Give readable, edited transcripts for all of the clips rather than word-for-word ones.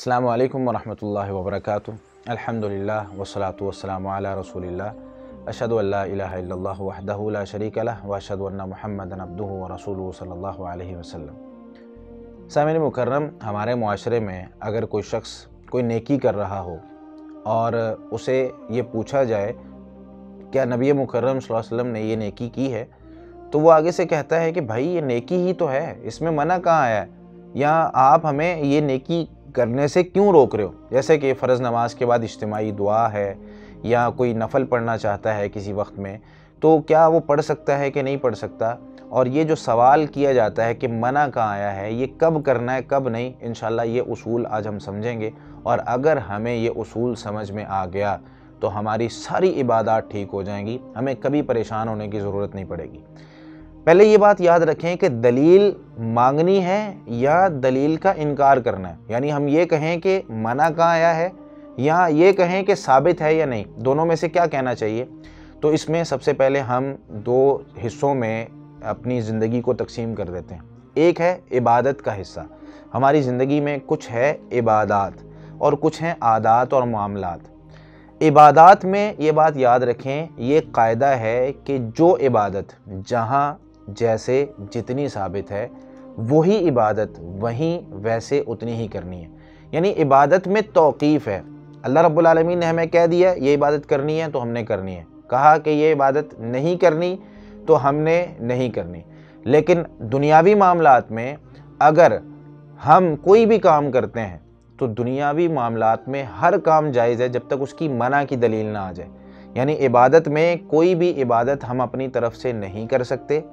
अस्सलामु अलैकुम वरहमतुल्लाहि वबरकातुहू। अल्हम्दुलिल्लाह वस्सलातु वस्सलामु अला रसूलिल्लाह अशहदु अल्ला इलाहा इल्लल्लाह वहदहु ला शरीका लह व अशहदु अन्ना मुहम्मदन अब्दुहु व रसूलुहु सल्लल्लाहु अलैहि वसल्लम। सामईन मुकर्रम, हमारे मुआशरे में अगर कोई शख्स कोई नेकी कर रहा हो और उसे ये पूछा जाए क्या नबी मुकर्रम सल्लल्लाहु अलैहि वसल्लम ने ये नेकी की है, तो वो आगे से कहता है कि भाई ये नेकी ही तो है, इसमें मना कहाँ आया है, या आप हमें ये नेकी करने से क्यों रोक रहे हो। जैसे कि फ़र्ज़ नमाज के बाद इज्तिमाई दुआ है या कोई नफ़ल पढ़ना चाहता है किसी वक्त में, तो क्या वो पढ़ सकता है कि नहीं पढ़ सकता। और ये जो सवाल किया जाता है कि मना कहाँ आया है, ये कब करना है कब नहीं, इंशाअल्लाह ये उसूल आज हम समझेंगे। और अगर हमें ये उसूल समझ में आ गया तो हमारी सारी इबादत ठीक हो जाएंगी, हमें कभी परेशान होने की ज़रूरत नहीं पड़ेगी। पहले ये बात याद रखें कि दलील मांगनी है या दलील का इनकार करना है। यानी हम ये कहें कि मना कहाँ आया है या ये कहें कि साबित है या नहीं, दोनों में से क्या कहना चाहिए। तो इसमें सबसे पहले हम दो हिस्सों में अपनी ज़िंदगी को तकसीम कर देते हैं। एक है इबादत का हिस्सा। हमारी ज़िंदगी में कुछ है इबादत और कुछ हैं आदात और मामलात। इबादत में ये बात याद रखें, ये कायदा है कि जो इबादत जहाँ जैसे जितनी साबित है वही इबादत वहीं वैसे उतनी ही करनी है। यानी इबादत में तौक़ीफ़ है। अल्लाह रब्बुल आलमीन ने हमें कह दिया ये इबादत करनी है तो हमने करनी है, कहा कि ये इबादत नहीं करनी तो हमने नहीं करनी। लेकिन दुनियावी मामलात में अगर हम कोई भी काम करते हैं तो दुनियावी मामलात में हर काम जायज़ है जब तक उसकी मना की दलील ना आ जाए। यानी इबादत में कोई भी इबादत हम अपनी तरफ से नहीं कर सकते।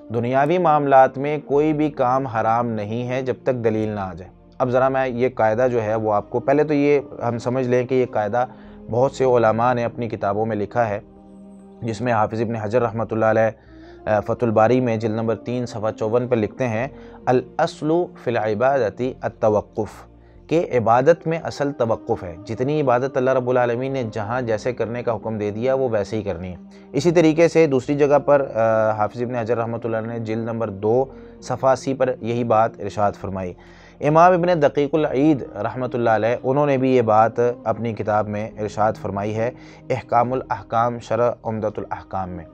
दुनियावी मामलात में कोई भी काम हराम नहीं है जब तक दलील ना आ जाए। अब ज़रा मैं ये कायदा जो है वो आपको, पहले तो ये हम समझ लें कि ये कायदा बहुत से उलमा ने अपनी किताबों में लिखा है, जिसमें हाफिज़ इब्न हजर रहमतुल्लाह अलैह फतुल बारी में जिल्द नंबर 3 सफ़ा 54 पर लिखते हैं, अल अस्लु फ़िल इबादती अत-तवक्कुफ़, कि इबादत में असल तवक्कुफ़ है। जितनी इबादत अल्लाह रब्बुल आलमीन ने जहाँ जैसे करने का हुक्म दे दिया वो वैसे ही करनी है। इसी तरीके से दूसरी जगह पर हाफिज़ इब्न हजर रहमतुल्लाह ने जिल्द नंबर 2 सफ़ा 80 पर यही बात इरशाद फरमाई। इमाम इब्न दक़ीक़ुल ईद रहमतुल्लाह अलैह, उन्होंने भी ये बात अपनी किताब में इरशाद फरमाई है इहकामुल अहकाम शरअ उम्दतुल अहकाम में,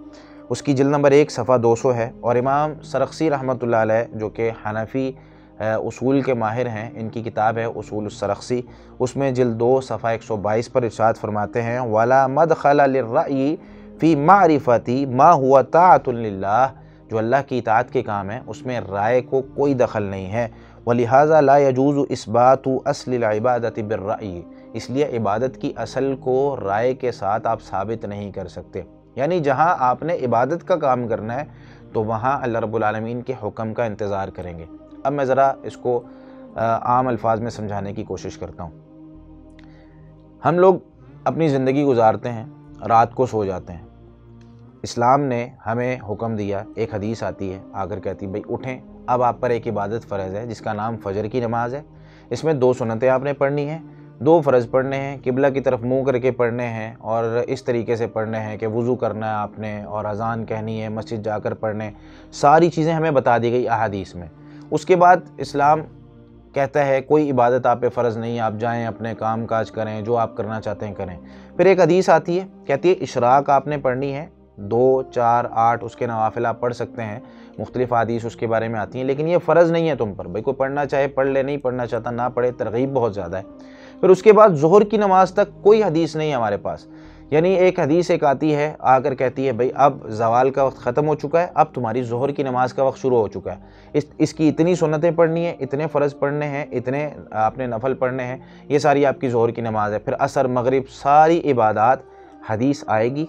उसकी जिल्द नंबर 1 सफ़ा 200 है। और इमाम सरख्सी रहमतुल्लाह अलैह जो कि हनफ़ी उसूल के माहिर हैं, इनकी किताब है उसूल सरख्सी, उसमें जिल्द 2 सफ़ा 122 पर इरशाद फरमाते हैं, वला मदखल लिर्रई फ़ी मारिफती मा हुआ ताअतुन लिल्लाह, जो अल्लाह की इताअत के काम है उसमें राय को कोई दखल नहीं है। वलिहाज़ा ला यजूज़ु इस्बातु अस्लिल इबादति बिर्रई, इसलिए इबादत की असल को राय के साथ आप साबित नहीं कर सकते। यानी जहाँ आपने इबादत का काम करना है तो वहाँ अल्लाह रब्बुल आलमीन के हुक्म का इंतज़ार करेंगे। अब मैं ज़रा इसको आम अल्फाज में समझाने की कोशिश करता हूँ। हम लोग अपनी ज़िंदगी गुजारते हैं, रात को सो जाते हैं। इस्लाम ने हमें हुक्म दिया, एक हदीस आती है आकर कहती भाई उठें, अब आप पर एक इबादत फ़र्ज़ है जिसका नाम फ़जर की नमाज़ है। इसमें 2 सुन्नतें आपने पढ़नी हैं, 2 फ़र्ज़ पढ़ने हैं, किबला की तरफ मुँह करके पढ़ने हैं और इस तरीके से पढ़ने हैं कि वज़ू करना है आपने और अज़ान कहनी है, मस्जिद जाकर पढ़ने, सारी चीज़ें हमें बता दी गई अहादीस में। उसके बाद इस्लाम कहता है कोई इबादत आप पे फ़र्ज़ नहीं, आप जाएं अपने काम काज करें, जो आप करना चाहते हैं करें। फिर एक हदीस आती है, कहती है इशराक आपने पढ़नी है, 2, 4, 8 उसके नवाफिल आप पढ़ सकते हैं। मुख्तलिफ़ हदीस उसके बारे में आती हैं, लेकिन ये फ़र्ज़ नहीं है तुम पर। भाई कोई पढ़ना चाहे पढ़ ले, नहीं पढ़ना चाहता ना पढ़े, तरगीब बहुत ज़्यादा है। फिर उसके बाद ज़ोहर की नमाज़ तक कोई हदीस नहीं है हमारे पास। यानी एक हदीस एक आती है आकर कहती है भाई अब ज़वाल का वक्त ख़त्म हो चुका है, अब तुम्हारी ज़ोहर की नमाज़ का वक्त शुरू हो चुका है, इसकी इतनी सुन्नतें पढ़नी है, इतने फ़र्ज़ पढ़ने हैं, इतने आपने नफल पढ़ने हैं, ये सारी आपकी ज़ोहर की नमाज़ है। फिर असर मगरिब सारी इबादत हदीस आएगी,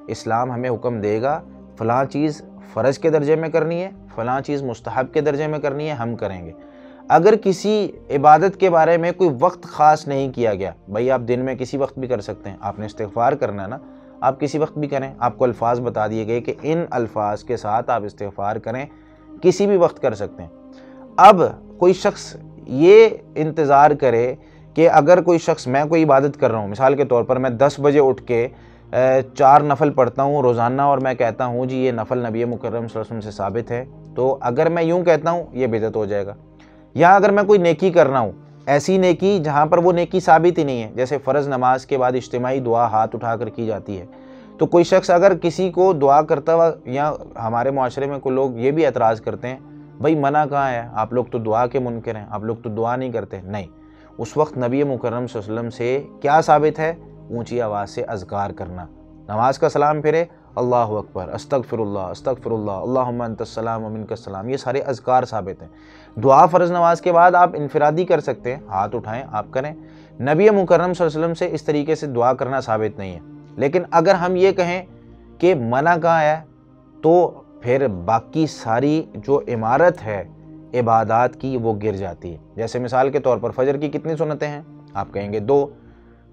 इस्लाम हमें हुक्म देगा फ़लाँ चीज़ फ़र्ज़ के दर्जे में करनी है, फ़लाँ चीज़ मुस्तहब के दर्जे में करनी है, हम करेंगे। अगर किसी इबादत के बारे में कोई वक्त ख़ास नहीं किया गया, भाई आप दिन में किसी वक्त भी कर सकते हैं, आपने इस्तिग़फ़ार करना है ना, आप किसी वक्त भी करें, आपको अल्फाज बता दिए गए कि इन अल्फाज के साथ आप इस्तिग़फ़ार करें, किसी भी वक्त कर सकते हैं। अब कोई शख्स ये इंतज़ार करे कि अगर कोई शख्स, मैं कोई इबादत कर रहा हूँ, मिसाल के तौर पर मैं 10 बजे उठ के 4 नफल पढ़ता हूँ रोज़ाना और मैं कहता हूँ जी ये नफल नबी मुकर्रम सल्लल्लाहु अलैहि वसल्लम से साबित है, तो अगर मैं यूँ कहता हूँ ये बिदअत हो जाएगा। या अगर मैं कोई नेकी कर रहा हूँ ऐसी नेकी जहाँ पर वो नेकी साबित ही नहीं है, जैसे फ़र्ज़ नमाज के बाद इज्तिमाई दुआ हाथ उठाकर की जाती है, तो कोई शख्स अगर किसी को दुआ करता हुआ, या हमारे माशरे में कोई लोग ये भी एतराज़ करते हैं, भाई मना कहाँ है, आप लोग तो दुआ के मुनकर हैं, आप लोग तो दुआ नहीं करते। नहीं, उस वक्त नबी मुकर्रम सल्लल्लाहु अलैहि वसल्लम से क्या साबित है? ऊंची आवाज़ से अज़कार करना, नमाज का सलाम फिरे अल्लाहु अकबर, अस्तगफिरुल्लाह अस्तगफिरुल्लाह, अल्लाहुम्मा अंतस्सलाम व मिनकस्सलाम, ये सारे अज़कार साबित हैं। दुआ फ़र्ज़ नमाज के बाद आप इनफरादी कर सकते हैं, हाथ उठाएं आप करें। नबी मुकर्रम सल्लल्लाहु अलैहि वसल्लम से इस तरीके से दुआ करना साबित नहीं है। लेकिन अगर हम ये कहें कि मना कहाँ है, तो फिर बाकी सारी जो इमारत है इबादत की वो गिर जाती है। जैसे मिसाल के तौर पर फ़जर की कितनी सुन्नतें हैं? आप कहेंगे 2।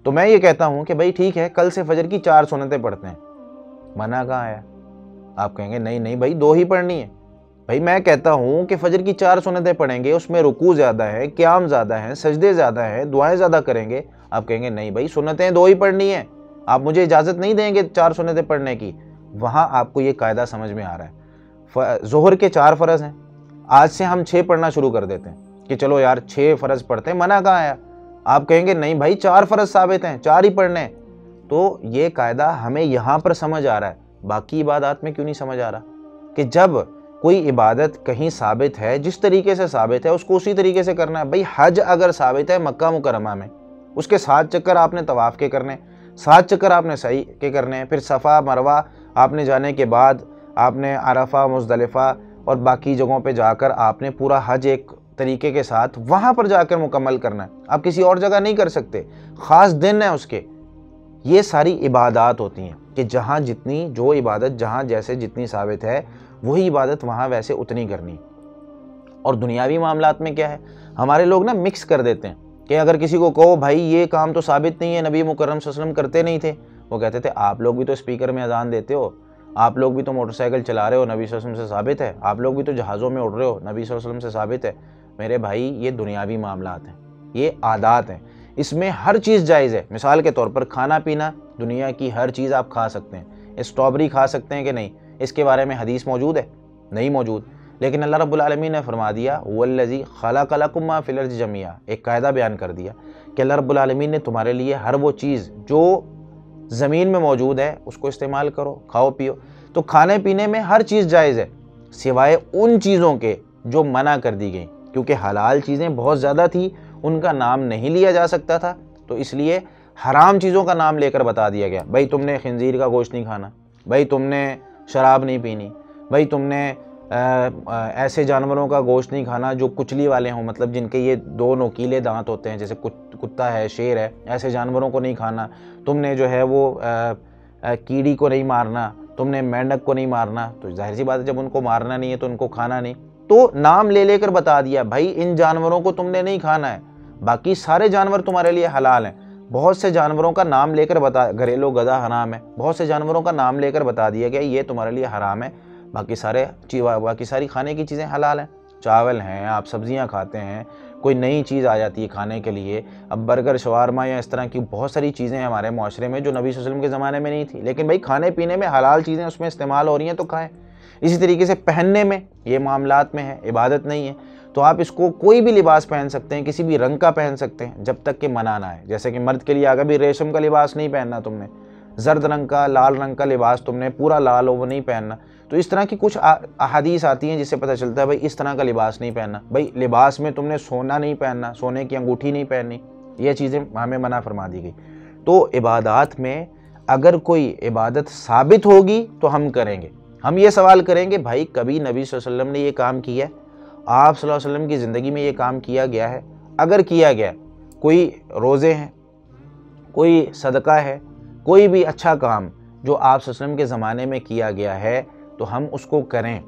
तो मैं ये कहता हूँ कि भाई ठीक है, कल से फ़जर की 4 सुन्नतें पढ़ते हैं, मना कहाँ है? आप कहेंगे नहीं नहीं भाई 2 ही पढ़नी है। भाई मैं कहता हूँ कि फ़जर की 4 सुन्नतें पढ़ेंगे, उसमें रुकू ज़्यादा है, क़याम ज़्यादा है, सजदे ज़्यादा हैं, दुआएं ज़्यादा करेंगे। आप कहेंगे नहीं भाई सुन्नतें 2 ही पढ़नी है, आप मुझे इजाज़त नहीं देंगे 4 सुन्नतें पढ़ने की। वहाँ आपको ये कायदा समझ में आ रहा है। ज़ोहर के 4 फ़र्ज़ हैं, आज से हम 6 पढ़ना शुरू कर देते हैं कि चलो यार 6 फ़र्ज़ पढ़ते हैं, मना कहाँ आया? आप कहेंगे नहीं भाई 4 फ़र्ज़ साबित हैं, 4 ही पढ़ने। तो ये कायदा हमें यहाँ पर समझ आ रहा है, बाकी इबादत में क्यों नहीं समझ आ रहा? कि जब कोई इबादत कहीं साबित है, जिस तरीके से साबित है उसको उसी तरीके से करना है। भाई हज अगर साबित है मक्का मुकरमा में, उसके 7 चक्कर आपने तवाफ़ के करने, 7 चक्कर आपने सही के करने, फिर सफ़ा मरवा आपने जाने के बाद आपने अरफा मुज़दलिफ़ा और बाकी जगहों पे जाकर आपने पूरा हज एक तरीके के साथ वहाँ पर जाकर मुकम्मल करना है। आप किसी और जगह नहीं कर सकते, ख़ास दिन है उसके। ये सारी इबादत होती हैं कि जहाँ जितनी जो इबादत जहाँ जैसे जितनी साबित है वही इबादत वहाँ वैसे उतनी करनी। और दुनियावी मामलात में क्या है, हमारे लोग ना मिक्स कर देते हैं कि अगर किसी को कहो भाई ये काम तो साबित नहीं है, नबी मुकर्रम सल्लल्लाहु अलैहि वसल्लम करते नहीं थे, वो कहते थे आप लोग भी तो स्पीकर में अजान देते हो, आप लोग भी तो मोटरसाइकिल चला रहे हो, नबी सल्लल्लाहु अलैहि वसल्लम से साबित है, आप लोग भी तो जहाज़ों में उड़ रहे हो, नबी सल्लल्लाहु अलैहि वसल्लम से साबित है। मेरे भाई ये दुनियावी मामलात हैं, ये आदात हैं, इसमें हर चीज़ जायज़ है। मिसाल के तौर पर खाना पीना, दुनिया की हर चीज़ आप खा सकते हैं। स्ट्रॉबेरी खा सकते हैं कि नहीं, इसके बारे में हदीस मौजूद है? नहीं मौजूद। लेकिन अल्लाह रब्बुल आलमीन ने फरमा दिया वल्लज़ी खलक़ लकुम मा फ़िल अर्ज़ि जमीआ, एक कायदा बयान कर दिया कि अल्लाह रब्बुल आलमीन ने तुम्हारे लिए हर वो चीज़ जो ज़मीन में मौजूद है उसको इस्तेमाल करो, खाओ पियो। तो खाने पीने में हर चीज़ जायज़ है सिवाय उन चीज़ों के जो मना कर दी गई, क्योंकि हलाल चीज़ें बहुत ज़्यादा थी, उनका नाम नहीं लिया जा सकता था, तो इसलिए हराम चीज़ों का नाम लेकर बता दिया गया। भाई तुमने खिंजीर का गोश्त नहीं खाना, भाई तुमने शराब नहीं पीनी, भाई तुमने ऐसे जानवरों का गोश्त नहीं खाना जो कुचली वाले हों, मतलब जिनके ये 2 नोकीले दांत होते हैं, जैसे कुत्ता है, शेर है, ऐसे जानवरों को नहीं खाना। तुमने जो है वो कीड़ी को नहीं मारना, तुमने मेंढक को नहीं मारना। तो जाहिर सी बात है जब उनको मारना नहीं है तो उनको खाना नहीं। तो नाम ले लेकर बता दिया भाई इन जानवरों को तुमने नहीं खाना है, बाकी सारे जानवर तुम्हारे लिए हलाल हैं। बहुत से जानवरों का नाम लेकर बता, घरेलू गधा हराम है, बहुत से जानवरों का नाम लेकर बता दिया गया ये तुम्हारे लिए हराम है, बाकी सारी खाने की चीज़ें हलाल हैं। चावल हैं, आप सब्जियां खाते हैं, कोई नई चीज़ आ जाती है खाने के लिए, अब बर्गर शवारमा या इस तरह की बहुत सारी चीज़ें हैं हमारे माशरे में जो नबी सल्लल्लाहु अलैहि वसल्लम के ज़माने में नहीं थी, लेकिन भाई खाने पीने में हलाल चीज़ें उसमें इस्तेमाल हो रही हैं तो खाएँ। इसी तरीके से पहनने में ये मामलात में है, इबादत नहीं है, तो आप इसको कोई भी लिबास पहन सकते हैं, किसी भी रंग का पहन सकते हैं जब तक कि मना ना है। जैसे कि मर्द के लिए अगर भी रेशम का लिबास नहीं पहनना, तुमने जर्द रंग का, लाल रंग का लिबास तुमने पूरा लाल हो वो नहीं पहनना। तो इस तरह की कुछ अहादीस आती हैं जिससे पता चलता है भाई इस तरह का लिबास नहीं पहनना। भाई लिबास में तुमने सोना नहीं पहनना, सोने की अंगूठी नहीं पहननी, ये चीज़ें हमें मना फरमा दी गई। तो इबादत में अगर कोई इबादत साबित होगी तो हम करेंगे। हम ये सवाल करेंगे भाई कभी नबी सल्लल्लाहु अलैहि वसल्लम ने ये काम किया है, आप सल्लल्लाहु अलैहि वसल्लम की ज़िंदगी में ये काम किया गया है? अगर किया गया, कोई रोज़े हैं, कोई सदका है, कोई भी अच्छा काम जो आप सल्लल्लाहु अलैहि वसल्लम के ज़माने में किया गया है तो हम उसको करें।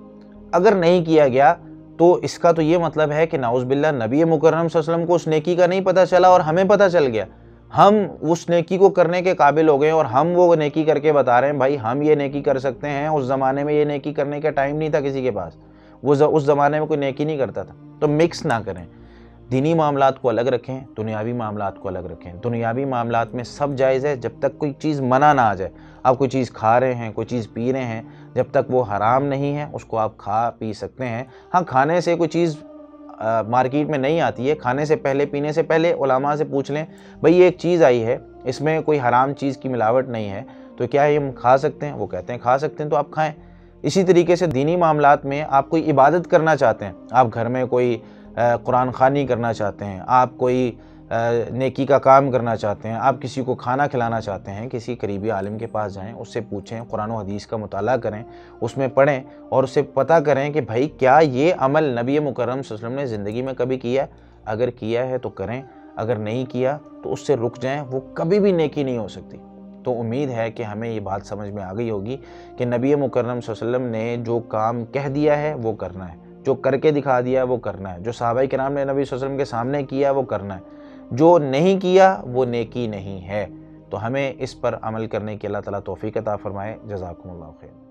अगर नहीं किया गया तो इसका तो ये मतलब है कि नाउज़ बिल्लाह नबी मुकर्रम सल्लल्लाहु अलैहि वसल्लम को उस नेकी का नहीं पता चला और हमें पता चल गया, हम उस नेकी को करने के काबिल हो गए और हम वो नेकी करके बता रहे हैं भाई हम ये नेकी कर सकते हैं। उस ज़माने में ये नेकी करने का टाइम नहीं था किसी के पास, उस ज़माने में कोई नेकी नहीं करता था। तो मिक्स ना करें, दीनी मामलात को अलग रखें, दुनियावी मामलात को अलग रखें। दुनियावी मामलात में सब जायज़ है जब तक कोई चीज़ मना ना आ जाए। आप कोई चीज़ खा रहे हैं, कोई चीज़ पी रहे हैं, जब तक वो हराम नहीं है उसको आप खा पी सकते हैं। हाँ, खाने से कोई चीज़ مارکیٹ میں نہیں آتی ہے، کھانے سے پہلے پینے سے پہلے علماء سے پوچھ لیں بھئی یہ ایک چیز آئی ہے، اس میں کوئی حرام چیز کی ملاوٹ نہیں ہے تو کیا یہ ہم کھا سکتے ہیں؟ وہ کہتے ہیں کھا سکتے ہیں، تو آپ کھائیں۔ اسی طریقے سے دینی معاملات میں آپ کوئی عبادت کرنا چاہتے ہیں، آپ گھر میں کوئی قرآن خوانی کرنا چاہتے ہیں، آپ کوئی نیکی کا کام کرنا چاہتے ہیں، آپ کسی کو کھانا کھلانا چاہتے ہیں، کسی قریبی عالم کے پاس جائیں، اس سے پوچھیں، قرآن و حدیث کا مطالعہ کریں، اس میں پڑھیں اور اس سے پتہ کریں کہ بھائی کیا یہ عمل نبی مکرم صلی اللہ علیہ وسلم نے زندگی میں کبھی کیا ہے؟ اگر کیا ہے تو کریں، اگر نہیں کیا تو اس سے رک جائیں، وہ کبھی بھی نیکی نہیں ہو سکتی۔ تو امید ہے کہ ہمیں یہ بات سمجھ میں آ گئی ہوگی کہ نبی مکرم صلی اللہ علیہ وسلم نے جو کام کہہ دیا ہے وہ کرنا ہے، جو کر کے دکھا دیا ہے وہ کرنا ہے، جو صحابہ کرام نے نبی صلی اللہ علیہ وسلم کے سامنے کیا وہ کرنا ہے، جو نہیں کیا وہ نیکی نہیں ہے۔ تو ہمیں اس پر عمل کرنے کی اللہ تعالیٰ توفیق عطا فرمائے۔ جزاکم اللہ خیر۔